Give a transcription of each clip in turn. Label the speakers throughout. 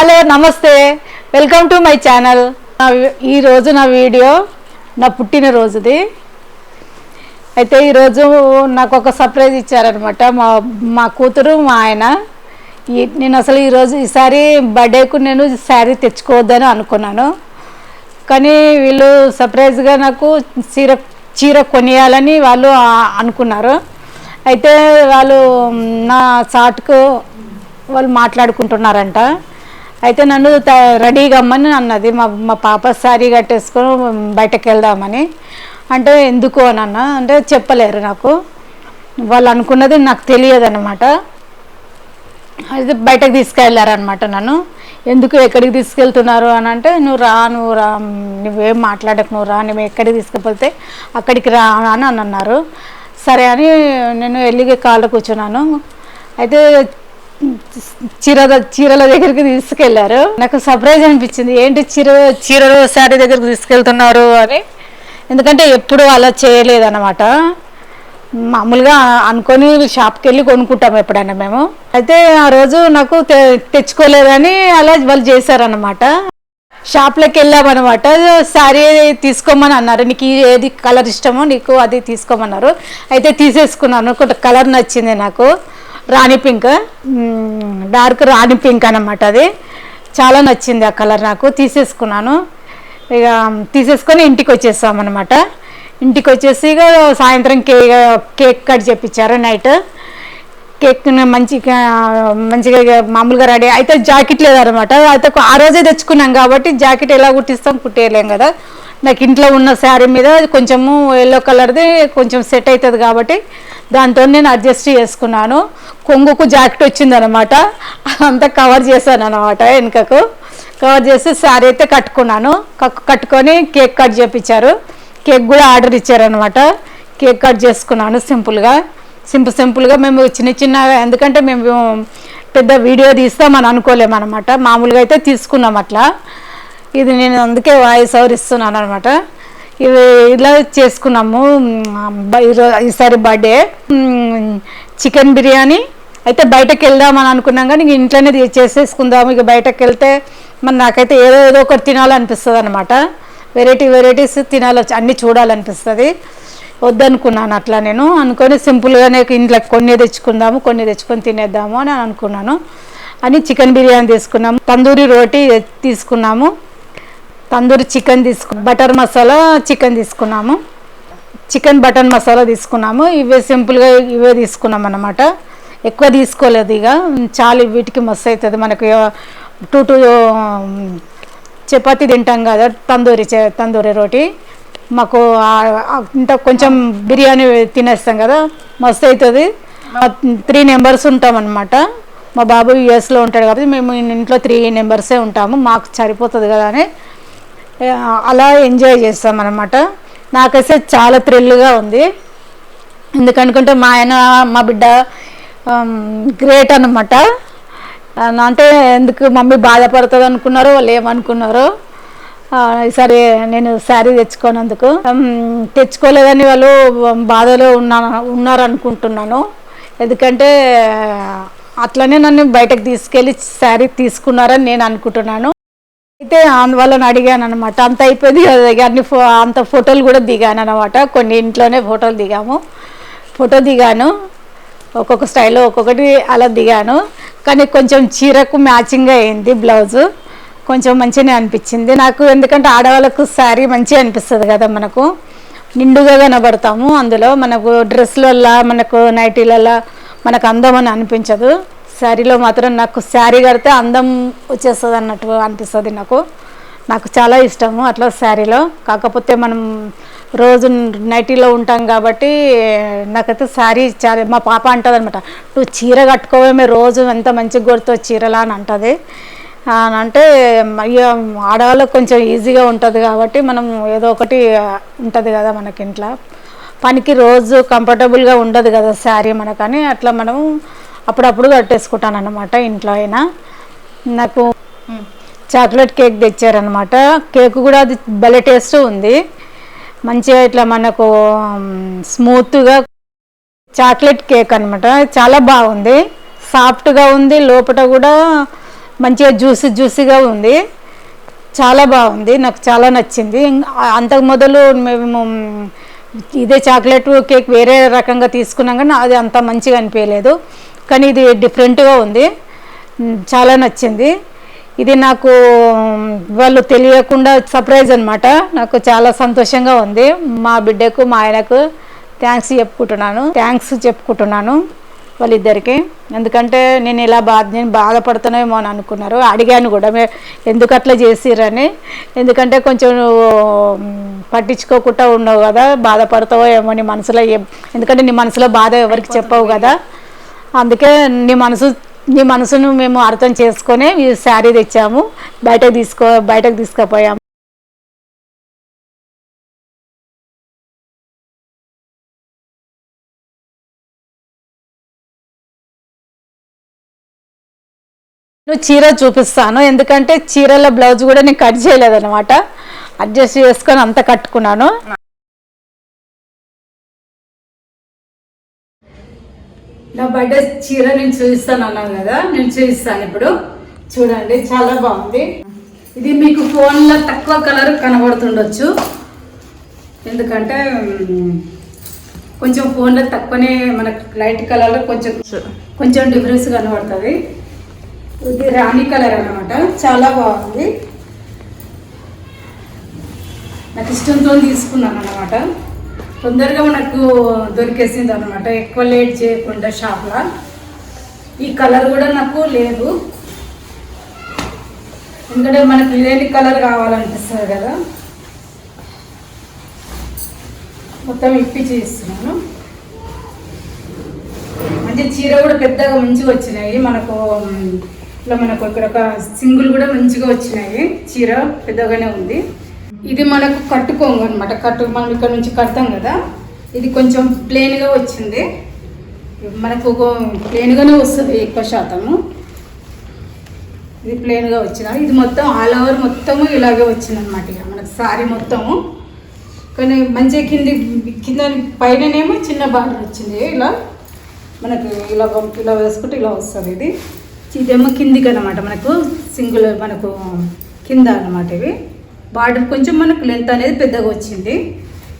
Speaker 1: Hello నమస్తే, welcome to my channel. ఈరోజు నా వీడియో నా పుట్టినరోజుది. అయితే ఈరోజు నాకు ఒక సర్ప్రైజ్ ఇచ్చారనమాట మా కూతురు మా ఆయన. నేను అసలు ఈసారి బర్త్డేకు నేను శారీ తెచ్చుకోవద్దని అనుకున్నాను, కానీ వీళ్ళు సర్ప్రైజ్గా నాకు చీర కొనియాలని వాళ్ళు అనుకున్నారు. అయితే వాళ్ళు నా చాటుకు వాళ్ళు మాట్లాడుకుంటున్నారంట. అయితే నన్ను రెడీగా అమ్మని అన్నది, మా పాప శారీ కట్టేసుకొని బయటకు వెళ్దామని. అంటే ఎందుకు అని అన్నా అంటే చెప్పలేరు నాకు, వాళ్ళు అనుకున్నది నాకు తెలియదు అన్నమాట. అయితే బయటకు తీసుకెళ్ళారనమాట నన్ను. ఎందుకు ఎక్కడికి తీసుకెళ్తున్నారు అని అంటే, నువ్వు రా నువ్వేం మాట్లాడకు, నువ్వు రా, నువ్వు ఎక్కడికి తీసుకుపోతే అక్కడికి రా అని అన్నారు. సరే అని నేను వెళ్ళి కాళ్ళ కూర్చున్నాను. అయితే చీరల దగ్గరికి తీసుకెళ్లారు. నాకు సర్ప్రైజ్ అనిపించింది, ఏంటి చీరల శారీ దగ్గరికి తీసుకెళ్తున్నారు అని. ఎందుకంటే ఎప్పుడు అలా చేయలేదన్నమాట. మామూలుగా అనుకొని షాప్కి వెళ్ళి కొనుక్కుంటాము ఎప్పుడైనా మేము. అయితే ఆ రోజు నాకు తెచ్చుకోలేదని అలా వాళ్ళు చేశారన్నమాట. షాప్లోకి వెళ్ళామన్నమాట. శారీ తీసుకోమని అన్నారు, నీకు ఏది కలర్ ఇష్టమో నీకు అది తీసుకోమన్నారు. అయితే తీసేసుకున్నాను. కొంత కలర్ నచ్చింది నాకు, రాణి పింక్, డార్క్ రాణి పింక్ అన్నమాట. అది చాలా నచ్చింది ఆ కలర్ నాకు. తీసేసుకున్నాను. ఇక తీసేసుకొని ఇంటికి వచ్చేసామన్నమాట. ఇంటికి వచ్చేసి ఇక సాయంత్రం కేక్ కట్ చేయించారు. నైట్ కేక్ మంచిగా మామూలుగా రెడీ అయితే జాకెట్ లేదనమాట. అయితే ఆ రోజే తెచ్చుకున్నాం కాబట్టి జాకెట్ ఎలా కుట్టిస్తాం, కుట్టేయలేం కదా. నాకు ఇంట్లో ఉన్న శారీ మీద కొంచెము ఎల్లో కలర్ది కొంచెం సెట్ అవుతుంది కాబట్టి దాంతో నేను అడ్జస్ట్ చేసుకున్నాను. కొంగుకు జాకెట్ వచ్చిందనమాట, అంతా కవర్ చేశాను అనమాట. వెనుకకు కవర్ చేసి శారీ అయితే కట్టుకున్నాను. కట్టుకొని కేక్ కట్ చేయించారు. కేక్ కూడా ఆర్డర్ ఇచ్చారనమాట. కేక్ కట్ చేసుకున్నాను సింపుల్గా. మేము చిన్నగా, ఎందుకంటే మేము పెద్ద వీడియో తీస్తామని అనుకోలేమన్నమాట. మామూలుగా అయితే తీసుకున్నాం అట్లా. ఇది నేను అందుకే వాయిస్ ఓవర్ ఇస్తున్నాను అనమాట. ఇవి ఇలా చేసుకున్నాము. ఈసారి బర్త్డే చికెన్ బిర్యానీ. అయితే బయటకు వెళ్దామని అనుకున్నాం, కానీ ఇంట్లోనే చేసేసుకుందాము. ఇక బయటకు వెళ్తే మరి నాకైతే ఏదో ఒకటి తినాలనిపిస్తుంది అనమాట. వెరైటీస్ అన్నీ చూడాలనిపిస్తుంది. వద్దనుకున్నాను అట్లా. నేను అనుకొని సింపుల్గానే ఇంట్లో కొన్ని తెచ్చుకొని తినేద్దాము అని అనుకున్నాను. చికెన్ బిర్యానీ తీసుకున్నాము, తందూరి రోటీ తీసుకున్నాము, tandoori chicken butter masala chicken తీసుకున్నాము, చికెన్ బటర్ మసాలా తీసుకున్నాము. సింపుల్గా ఇవే తీసుకున్నాం అన్నమాట. ఎక్కువ తీసుకోలేదు. ఇక చాలా వీటికి మస్తు అవుతుంది మనకు. 2 చపాతీ తింటాం కదా, తందూరి రోటీ. మాకు ఇంత కొంచెం బిర్యానీ తినేస్తాం కదా, మస్తు అవుతుంది. 3 మెంబర్స్ ఉంటామన్నమాట. మా బాబు యూఎస్లో ఉంటాడు కాబట్టి మేము ఇంట్లో 3 మెంబర్సే ఉంటాము. మాకు సరిపోతుంది కదా అని అలా ఎంజాయ్ చేస్తామన్నమాట. నాకైతే చాలా థ్రిల్గా ఉంది. ఎందుకనుకుంటే మా ఆయన మా బిడ్డ గ్రేట్ అన్నమాట. అంటే ఎందుకు మమ్మీ బాధపడుతుంది అనుకున్నారో, వాళ్ళు ఏమనుకున్నారో. సరే నేను శారీ తెచ్చుకోలేదని వాళ్ళు బాధలో ఉన్నారు అనుకుంటున్నాను. ఎందుకంటే అట్లనే నన్ను బయటకు తీసుకెళ్ళి శారీ తీసుకున్నారని నేను అనుకుంటున్నాను. అయితే వాళ్ళని అడిగాను అనమాట. అంత అయిపోయింది కదా, అంత ఫోటోలు కూడా దిగాను అనమాట. కొన్ని ఇంట్లోనే ఫోటో దిగాను. ఒక్కొక్క స్టైల్లో ఒక్కొక్కటి అలా దిగాను. కానీ కొంచెం చీరకు మ్యాచింగ్గా అయింది బ్లౌజు. కొంచెం మంచిగానే అనిపించింది నాకు. ఎందుకంటే ఆడవాళ్ళకు శారీ మంచిగా అనిపిస్తుంది కదా, మనకు నిండుగా కనబడతాము. అందులో మనకు డ్రెస్లల్లో, మనకు నైటీలలో మనకు అందం అని అనిపించదు. శారీలో మాత్రం నాకు శారీ కడితే అందం వచ్చేస్తుంది అన్నట్టు అనిపిస్తుంది నాకు చాలా ఇష్టము అట్లా శారీలో. కాకపోతే మనం రోజు నైటీలో ఉంటాం కాబట్టి నాకైతే శారీ చాలా. మా పాప అంటుంది అనమాట, నువ్వు చీర కట్టుకోవమే రోజు ఎంత మంచిగా కొడుతావు చీరలా అని అంటుంది. అంటే ఆడవాళ్ళకి కొంచెం ఈజీగా ఉంటుంది కాబట్టి మనం ఏదో ఒకటి ఉంటుంది కదా మనకి ఇంట్లో. పనికి రోజు కంఫర్టబుల్గా ఉండదు కదా శారీ మనకని, అట్లా మనం అప్పుడప్పుడు కట్టేసుకుంటాను అన్నమాట. ఇంట్లో అయినా నాకు చాక్లెట్ కేక్ తెచ్చారనమాట. కేక్ కూడా అది భలే టేస్ట్ ఉంది. మంచిగా ఇట్లా మనకు స్మూత్గా చాక్లెట్ కేక్ అనమాట. చాలా బాగుంది, సాఫ్ట్గా ఉంది. లోపల కూడా మంచిగా జ్యూసీగా ఉంది, చాలా బాగుంది, నాకు చాలా నచ్చింది. అంతకు మొదలు మేము ఇదే చాక్లెట్ కేక్ వేరే రకంగా తీసుకున్నాం కానీ అది అంత మంచిగా అనిపించలేదు, కానీ ఇది డిఫరెంట్గా ఉంది, చాలా నచ్చింది. ఇది నాకు వాళ్ళు తెలియకుండా సర్ప్రైజ్ అనమాట. నాకు చాలా సంతోషంగా ఉంది. మా బిడ్డకు మా ఆయనకు థ్యాంక్స్ చెప్పుకుంటున్నాను వాళ్ళిద్దరికి. ఎందుకంటే నేను బాధపడుతున్నామో అని అనుకున్నారు, అడిగాను కూడా ఎందుకు అట్లా చేసిరని. ఎందుకంటే కొంచెం పట్టించుకోకుండా ఉండవు కదా, బాధపడతావో ఏమో నీ మనసులో, ఎందుకంటే నీ మనసులో బాధ ఎవరికి చెప్పవు కదా, అందుకే నీ మనసును మేము అర్థం చేసుకొని ఈ శారీ తెచ్చాము, బయటకు తీసుకుపోయాము. చీర చూపిస్తాను, ఎందుకంటే చీరల బ్లౌజ్ కూడా నేను కట్ చేయలేదన్నమాట, అడ్జస్ట్ చేసుకొని అంత కట్టుకున్నాను. నా బర్త్డే చీర నేను చూపిస్తాను అన్నాను కదా, నేను చూపిస్తాను ఇప్పుడు. చూడండి, చాలా బాగుంది. ఇది మీకు ఫోన్లో తక్కువ కలర్ కనబడుతుండొచ్చు, ఎందుకంటే కొంచెం ఫోన్లో తక్కువనే మనకు లైట్ కలర్లో కొంచెం డిఫరెన్స్ కనబడుతుంది. ఇది రాణి కలర్ అన్నమాట, చాలా బాగుంది. నాకు ఇష్టంతో తీసుకున్నాను అన్నమాట, తొందరగా మనకు దొరికేసింది అనమాట, ఎక్కువ లేట్ చేయకుండా షాప్లో. ఈ కలర్ కూడా నాకు లేదు, ఎందుకంటే మనకు లేని కలర్ కావాలనిపిస్తుంది కదా, మొత్తం ఇప్పించి ఇస్తున్నాను. మంచి చీర కూడా పెద్దగా మంచిగా వచ్చినాయి మనకు, ఇట్లా మనకు ఇక్కడ ఒక సింగిల్ కూడా మంచిగా వచ్చినాయి, చీర పెద్దగానే ఉంది. ఇది మనకు కట్టుకోంగు అనమాట, మనం ఇక్కడ నుంచి కడతాం కదా, ఇది కొంచెం ప్లెయిన్గా వచ్చింది, మనకు ప్లెయిన్గానే వస్తుంది ఎక్కువ శాతము. ఇది ప్లెయిన్గా వచ్చిన, ఇది మొత్తం ఆల్ ఓవర్ మొత్తము ఇలాగే వచ్చింది అనమాట, ఇక మనకు సారీ మొత్తము. కానీ మంచిగా కింద పైననేమో చిన్న బార్డర్ వచ్చింది, ఇలా మనకు ఇలా వేసుకుంటే ఇలా వస్తుంది. ఇదేమో కిందికి అనమాట, మనకు సింగిల్ మనకు కింద అనమాట. ఇవి బార్డర్ కొంచెం మనకు లెంత్ అనేది పెద్దగా వచ్చింది.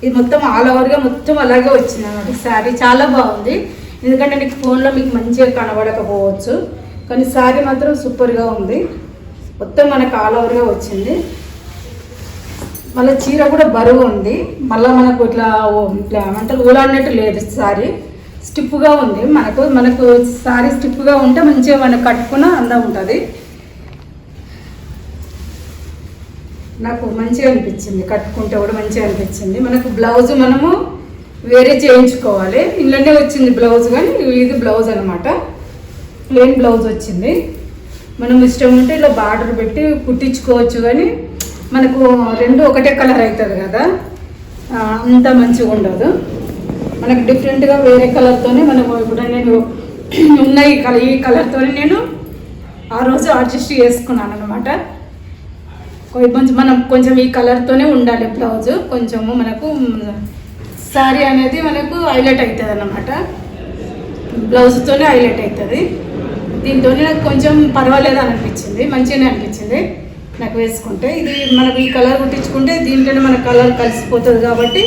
Speaker 1: ఇది మొత్తం ఆల్ ఓవర్గా మొత్తం అలాగే వచ్చింది అన్నమాట శారీ, చాలా బాగుంది. ఎందుకంటే నీకు ఫోన్లో మీకు మంచిగా కనబడకపోవచ్చు, కానీ శారీ మాత్రం సూపర్గా ఉంది, మొత్తం మనకు ఆల్ ఓవర్గా వచ్చింది. మళ్ళీ చీర కూడా బరువు ఉంది, మళ్ళీ మనకు ఇట్లా అంటే ఊలాడినట్టు లేదు, శారీ స్టిఫ్గా ఉంది. మనకు శారీ స్టిఫ్గా ఉంటే మంచిగా మనకు కట్టుకున్న అందం ఉంటుంది. నాకు మంచిగా అనిపించింది, కట్టుకుంటే కూడా మంచిగా అనిపించింది. మనకు బ్లౌజ్ మనము వేరే చేయించుకోవాలి, ఇళ్ళనే వచ్చింది బ్లౌజ్, కానీ ఇది బ్లౌజ్ అనమాట, ప్లెయిన్ బ్లౌజ్ వచ్చింది. మనం ఇష్టం ఉంటే ఇలా బార్డర్ పెట్టి కుట్టించుకోవచ్చు, కానీ మనకు రెండు ఒకటే కలర్ అవుతుంది కదా, అంత మంచిగా ఉండదు. మనకు డిఫరెంట్గా వేరే కలర్తోనే మనము ఇప్పుడు నేను ఉన్న ఈ కలర్తోనే నేను ఆ రోజు అడ్జస్ట్ చేసుకున్నాను అనమాట. కొంచెం ఈ కలర్తోనే ఉండాలి బ్లౌజ్, కొంచెము మనకు శారీ అనేది మనకు హైలైట్ అవుతుంది అన్నమాట, బ్లౌజ్తోనే హైలైట్ అవుతుంది. దీంతో నాకు కొంచెం పర్వాలేదు అనిపించింది, మంచిగానే అనిపించింది నాకు వేసుకుంటే. ఇది మనకు ఈ కలర్ కుట్టించుకుంటే దీంట్లోనే మన కలర్ కలిసిపోతుంది కాబట్టి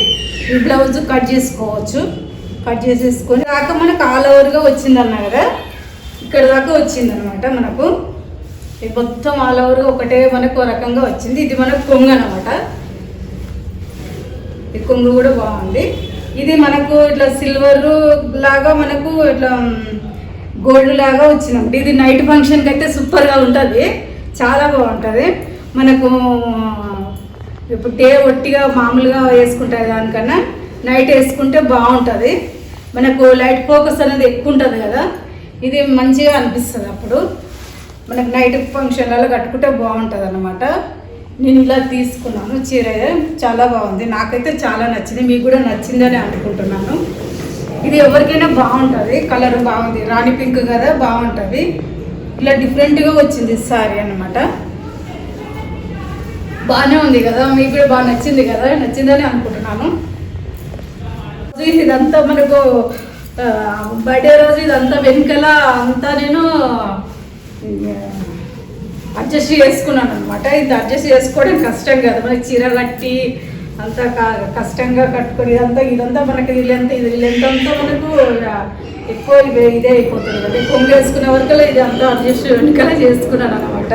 Speaker 1: ఈ బ్లౌజ్ కట్ చేసుకోవచ్చు, కట్ చేసేసుకొని దాకా మనకు ఆల్ ఓవర్గా వచ్చిందన్నా కదా, ఇక్కడ దాకా వచ్చిందనమాట. మనకు ఇది మొత్తం ఆల్ ఓవర్గా ఒకటే మనకు రకంగా వచ్చింది. ఇది మనకు కొంగు అనమాట, ఈ కొంగు కూడా బాగుంది. ఇది మనకు ఇట్లా సిల్వర్ లాగా మనకు ఇట్లా గోల్డ్ లాగా వచ్చిందండి. ఇది నైట్ ఫంక్షన్కి అయితే సూపర్గా ఉంటుంది, చాలా బాగుంటుంది. మనకు ఇప్పుడు డే ఒట్టిగా మామూలుగా వేసుకుంటే దానికన్నా నైట్ వేసుకుంటే బాగుంటుంది. మనకు లైట్ ఫోకస్ అనేది ఎక్కువ ఉంటుంది కదా, ఇది మంచిగా అనిపిస్తుంది. అప్పుడు మనకు నైట్ ఫంక్షన్లలో కట్టుకుంటే బాగుంటుంది అన్నమాట. నేను ఇలా తీసుకున్నాను చీర, చాలా బాగుంది, నాకైతే చాలా నచ్చింది, మీకు కూడా నచ్చిందని అనుకుంటున్నాను. ఇది ఎవరికైనా బాగుంటుంది, కలర్ బాగుంది, రాణి పింక్ కదా, బాగుంటుంది. ఇలా డిఫరెంట్గా వచ్చింది సారీ అన్నమాట, బాగానే ఉంది కదా, మీకు కూడా బాగా నచ్చింది కదా, నచ్చిందని అనుకుంటున్నాను. ఇదంతా మనకు బర్త్డే రోజు ఇదంతా వెనుకల అంతా నేను అడ్జస్ట్ చేసుకున్నాను అనమాట. ఇది అడ్జస్ట్ చేసుకోవడం కష్టం కదా, మనకి చీర కట్టి అంతా కష్టంగా కట్టుకొని ఇదంతా మనకి ఇది అంతా మనకు ఎక్కువ ఇదే అయిపోతుంది కదా. కొంగు వేసుకునే వరకు ఇది అంతా అడ్జస్ట్ వెనకాల చేసుకున్నాను అనమాట.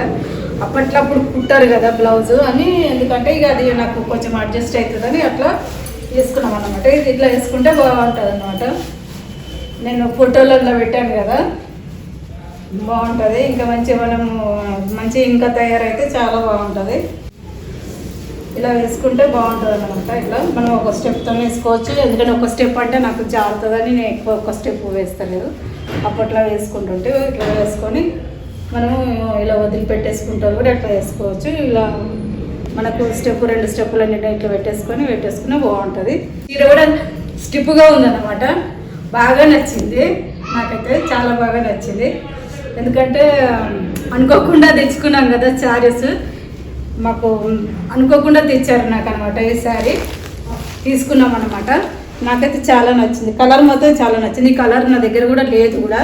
Speaker 1: అప్పట్లో అప్పుడు కుట్టారు కదా బ్లౌజు అని, ఎందుకంటే ఇక అది నాకు కొంచెం అడ్జస్ట్ అవుతుందని అట్లా వేసుకున్నాం అనమాట. ఇది ఇట్లా వేసుకుంటే బాగుంటుంది అనమాట. నేను ఫోటోలలో పెట్టాను కదా, బాగుంటుంది. ఇంకా మంచి ఇంకా తయారైతే చాలా బాగుంటుంది. ఇలా వేసుకుంటే బాగుంటుంది అనమాట. ఇట్లా మనం ఒక స్టెప్తో వేసుకోవచ్చు, ఎందుకంటే ఒక స్టెప్ అంటే నాకు జారుతుందని నేను ఎక్కువ ఒక స్టెప్ వేస్తలేదు. అప్పట్లో వేసుకుంటుంటే ఇట్లా వేసుకొని మనము ఇలా వదిలిపెట్టేసుకుంటారు కూడా అట్లా వేసుకోవచ్చు. ఇలా మనకు స్టెప్ 2 స్టెప్పులు అన్నీ ఇట్లా పెట్టేసుకున్నా బాగుంటుంది. చీర కూడా స్టిప్గా ఉందన్నమాట. బాగా నచ్చింది నాకైతే, చాలా బాగా నచ్చింది. ఎందుకంటే అనుకోకుండా తెచ్చుకున్నాం కదా శారీస్, మాకు అనుకోకుండా తెచ్చారు నాకు అనమాట. ఈ శారీ తీసుకున్నాం అనమాట. నాకైతే చాలా నచ్చింది. కలర్ మాత్రం చాలా నచ్చింది. ఈ కలర్ నా దగ్గర కూడా లేదు కూడా,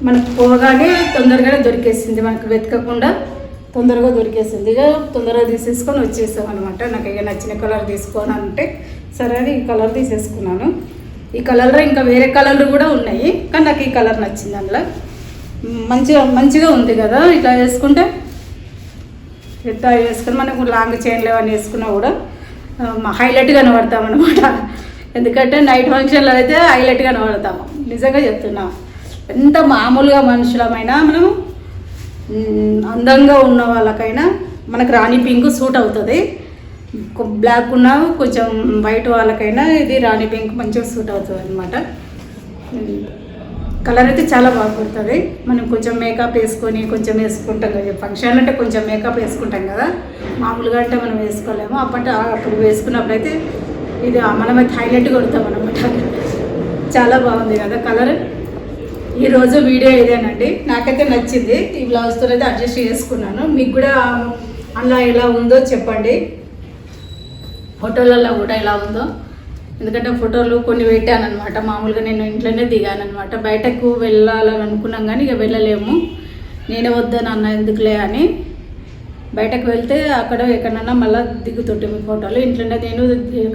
Speaker 1: మనకు పోగానే తొందరగానే దొరికేసింది, మనకు వెతకకుండా తొందరగా దొరికేసింది. ఇక తొందరగా తీసేసుకొని వచ్చేసాం అనమాట. నాకు ఇక నచ్చిన కలర్ తీసుకోని అంటే సరే అని ఈ కలర్ తీసేసుకున్నాను. ఈ కలర్లో ఇంకా వేరే కలర్లు కూడా ఉన్నాయి, కానీ నాకు ఈ కలర్ నచ్చింది. అందులో మంచిగా ఉంది కదా. ఇట్లా వేసుకుంటే ఇట్లా వేసుకొని మనకు లాంగ్ చైన్లు అని వేసుకున్నా కూడా హైలైట్గా కనబడతాం అనమాట. ఎందుకంటే నైట్ ఫంక్షన్లో అయితే హైలైట్గా కనబడతాము. నిజంగా చెప్తున్నా, ఎంత మామూలుగా మనుషులమైనా మనం అందంగా ఉన్న వాళ్ళకైనా మనకు రాణి పింక్ సూట్ అవుతుంది. బ్లాక్ ఉన్న కొంచెం వైట్ వాళ్ళకైనా ఇది రాణి పింక్ మంచిగా సూట్ అవుతుంది అనమాట. కలర్ అయితే చాలా బాగా పడుతుంది. మనం కొంచెం మేకప్ వేసుకొని కొంచెం వేసుకుంటాం కదా, ఫంక్షన్ అంటే కొంచెం మేకప్ వేసుకుంటాం కదా, మామూలుగా అంటే మనం వేసుకోలేము. అప్పుడు వేసుకున్నప్పుడు అయితే ఇది మనమైతే హైలైట్ కొడతాం అనమాట. చాలా బాగుంది కదా కలర్. ఈరోజు వీడియో ఇదేనండి, నాకైతే నచ్చింది. ఈ బ్లౌజ్తో అయితే అడ్జస్ట్ చేసుకున్నాను. మీకు కూడా అలా ఎలా ఉందో చెప్పండి, ఫోటోలలో కూడా ఎలా ఉందో. ఎందుకంటే ఫోటోలు కొన్ని పెట్టాను అనమాట. మామూలుగా నేను ఇంట్లోనే దిగాను అనమాట. బయటకు వెళ్ళాలని అనుకున్నాం కానీ ఇక వెళ్ళలేము. నేనే వద్దాను అన్న ఎందుకులే అని, బయటకు వెళ్తే అక్కడ ఎక్కడన్నా మళ్ళీ దిగుతుంటే మీ ఫోటోలు. ఇంట్లోనే నేను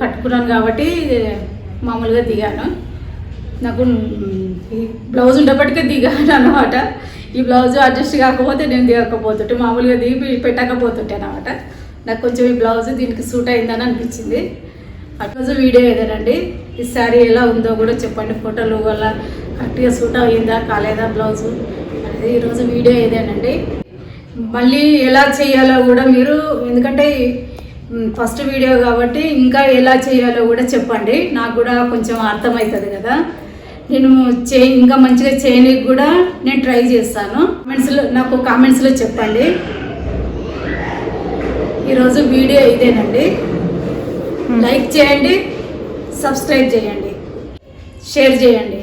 Speaker 1: కట్టుకున్నాను కాబట్టి మామూలుగా దిగాను. నాకు ఈ బ్లౌజ్ ఉండేప్పటికే దిగాను అనమాట. ఈ బ్లౌజ్ అడ్జస్ట్ కాకపోతే నేను దిగకపోతుంటే, మామూలుగా దిగి పెట్టకపోతుంటే అనమాట. నాకు కొంచెం ఈ బ్లౌజ్ దీనికి సూట్ అయిందని అనిపించింది. అట్లా వీడియో ఏదేనండి. ఈ శారీ ఎలా ఉందో కూడా చెప్పండి, ఫోటోలు వల్ల కరెక్ట్గా సూట్ అయ్యిందా కాలేదా బ్లౌజు అనేది. ఈరోజు వీడియో ఏదేనండి. మళ్ళీ ఎలా చేయాలో కూడా మీరు, ఎందుకంటే ఫస్ట్ వీడియో కాబట్టి ఇంకా ఎలా చేయాలో కూడా చెప్పండి, నాకు కూడా కొంచెం అర్థమవుతుంది కదా. నేను ఇంకా మంచిగా చేయడానికి కూడా నేను ట్రై చేస్తాను. నాకు కామెంట్స్లో చెప్పండి. ఈరోజు వీడియో ఇదేనండి. లైక్ చేయండి, సబ్స్క్రైబ్ చేయండి, షేర్ చేయండి.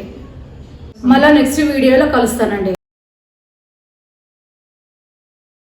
Speaker 1: మళ్ళీ నెక్స్ట్ వీడియోలో కలుస్తానండి.